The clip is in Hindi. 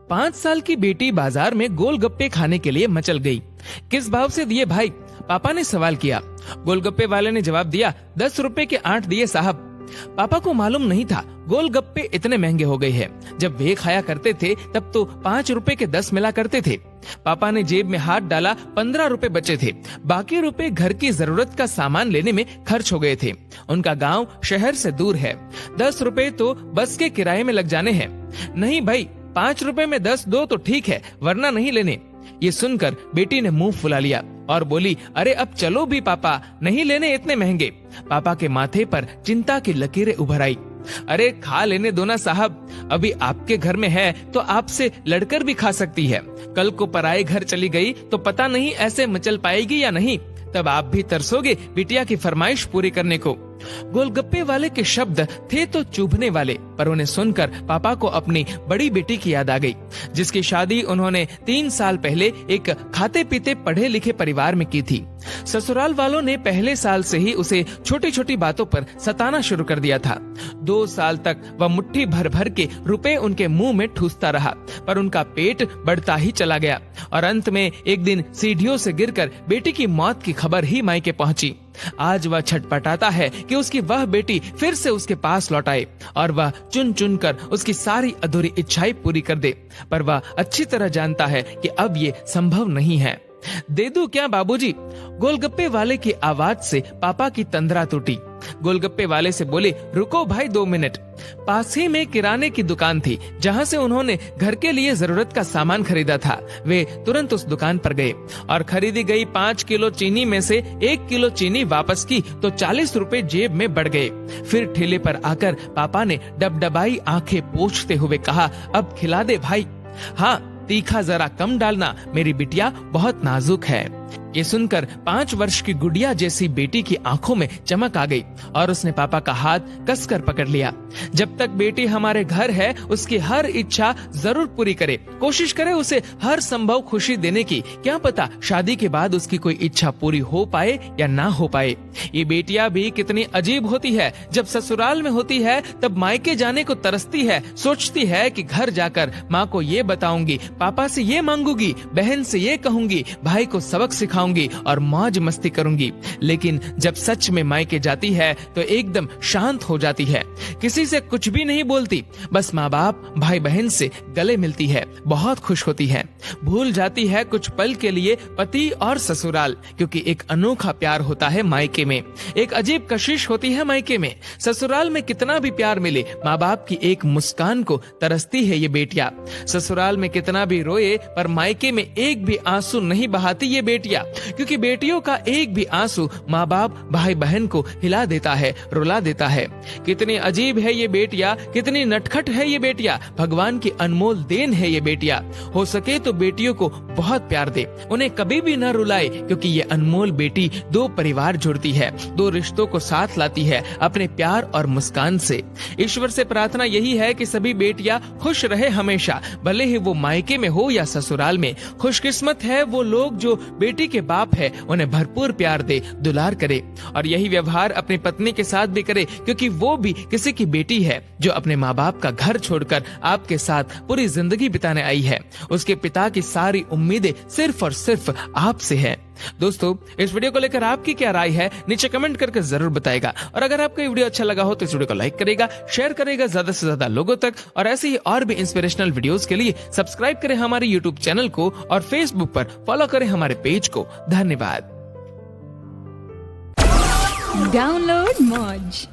5 साल की बेटी बाजार में गोलगप्पे खाने के लिए मचल गई। किस भाव से दिए भाई? पापा ने सवाल किया। गोलगप्पे वाले ने जवाब दिया, 10 रुपए के 8 दिए साहब। पापा को मालूम नहीं था गोलगप्पे इतने महंगे हो गए हैं। जब वे खाया करते थे तब तो 5 रुपए के 10 मिला करते थे। पापा ने जेब में हाथ डाला, 15 रुपए बचे थे। बाकी रुपए घर की जरूरत का सामान लेने में खर्च हो गए थे। उनका गांव शहर से दूर है। 10 रुपए तो बस के किराए में लग जाने हैं। नहीं भाई, 5 रुपए में 10 दो तो ठीक है, वरना नहीं लेने। ये सुनकर बेटी ने मुंह फुला लिया और बोली, अरे अब चलो भी पापा, नहीं लेने इतने महंगे। पापा के माथे पर चिंता की लकीरें उभर आई। अरे खा लेने दो ना साहब, अभी आपके घर में है तो आपसे लड़कर भी खा सकती है। कल को पराए घर चली गई तो पता नहीं ऐसे मचल पाएगी या नहीं, तब आप भी तरसोगे बिटिया की फरमाइश पूरी करने को। गोलगप्पे वाले के शब्द थे तो चुभने वाले, पर उन्हें सुनकर पापा को अपनी बड़ी बेटी की याद आ गई, जिसकी शादी उन्होंने 3 साल पहले एक खाते पीते पढ़े लिखे परिवार में की थी। ससुराल वालों ने पहले साल से ही उसे छोटी छोटी बातों पर सताना शुरू कर दिया था। 2 साल तक वह मुट्ठी भर भर के रुपए उनके मुंह में ठूसता रहा, पर उनका पेट बढ़ता ही चला गया और अंत में एक दिन सीढ़ियों से गिरकर बेटी की मौत की खबर ही मायके पहुंची। आज वह छटपटाता है कि उसकी वह बेटी फिर से उसके पास लौट आए और वह चुन चुन कर उसकी सारी अधूरी इच्छाएं पूरी कर दे, पर वह अच्छी तरह जानता है कि अब ये संभव नहीं है। दे दूं क्या बाबूजी? गोलगप्पे वाले की आवाज से पापा की तंद्रा टूटी। गोलगप्पे वाले से बोले, रुको भाई 2 मिनट। पास ही में किराने की दुकान थी जहां से उन्होंने घर के लिए जरूरत का सामान खरीदा था। वे तुरंत उस दुकान पर गए और खरीदी गई 5 किलो चीनी में से 1 किलो चीनी वापस की तो 40 रुपए जेब में बढ़ गए। फिर ठेले पर आकर पापा ने डबडबाई आंखें पोंछते हुए कहा, अब खिला दे भाई। हाँ, तीखा जरा कम डालना, मेरी बिटिया बहुत नाजुक है। ये सुनकर 5 वर्ष की गुड़िया जैसी बेटी की आंखों में चमक आ गई और उसने पापा का हाथ कसकर पकड़ लिया। जब तक बेटी हमारे घर है उसकी हर इच्छा जरूर पूरी करे, कोशिश करे उसे हर संभव खुशी देने की। क्या पता शादी के बाद उसकी कोई इच्छा पूरी हो पाए या ना हो पाए। ये बेटियां भी कितनी अजीब होती है। जब ससुराल में होती है तब मायके जाने को तरसती है, सोचती है कि घर जाकर माँ को ये बताऊंगी, पापा से ये मांगूंगी, बहन से ये कहूंगी, भाई को सबक सिखाऊंगी और मौज मस्ती करूंगी। लेकिन जब सच में मायके जाती है तो एकदम शांत हो जाती है, किसी से कुछ भी नहीं बोलती, बस माँ बाप भाई बहन से गले मिलती है, बहुत खुश होती है। भूल जाती है कुछ पल के लिए पति और ससुराल, क्योंकि एक अनोखा प्यार होता है मायके में, एक अजीब कशिश होती है मायके में। ससुराल में कितना भी प्यार मिले, माँ बाप की एक मुस्कान को तरसती है ये बेटियां। ससुराल में कितना भी रोए पर मायके में एक भी आंसू नहीं बहाती ये बेटियां, क्योंकि बेटियों का एक भी आंसू माँ बाप भाई बहन को हिला देता है, रुला देता है। कितनी अजीब है ये बेटियां, कितनी नटखट है ये बेटियां, भगवान की अनमोल देन है ये बेटियां। हो सके तो बेटियों को बहुत प्यार दे, उन्हें कभी भी न रुलाए, क्योंकि ये अनमोल बेटी 2 परिवार जोड़ती है, 2 रिश्तों को साथ लाती है अपने प्यार और मुस्कान से। ईश्वर से प्रार्थना यही है कि सभी बेटियां खुश रहे हमेशा, भले ही वो मायके में हो या ससुराल में। खुशकिस्मत है वो लोग जो बेटी के बाप है, उन्हें भरपूर प्यार दे, दुलार करे, और यही व्यवहार अपनी पत्नी के साथ भी करे, क्योंकि वो भी किसी की बेटी है जो अपने माँ बाप का घर छोड़कर आपके साथ पूरी जिंदगी बिताने आई है। उसके पिता की सारी उम्मीदें सिर्फ और सिर्फ आपसे है। दोस्तों, इस वीडियो को लेकर आपकी क्या राय है नीचे कमेंट करके जरूर बताएगा, और अगर आपको ये वीडियो अच्छा लगा हो तो इस वीडियो को लाइक करेगा, शेयर करेगा ज्यादा से ज्यादा लोगों तक, और ऐसे ही और भी इंस्पिरेशनल वीडियोस के लिए सब्सक्राइब करें हमारे यूट्यूब चैनल को और फेसबुक पर फॉलो करें हमारे पेज को। धन्यवाद। डाउनलोड मौज।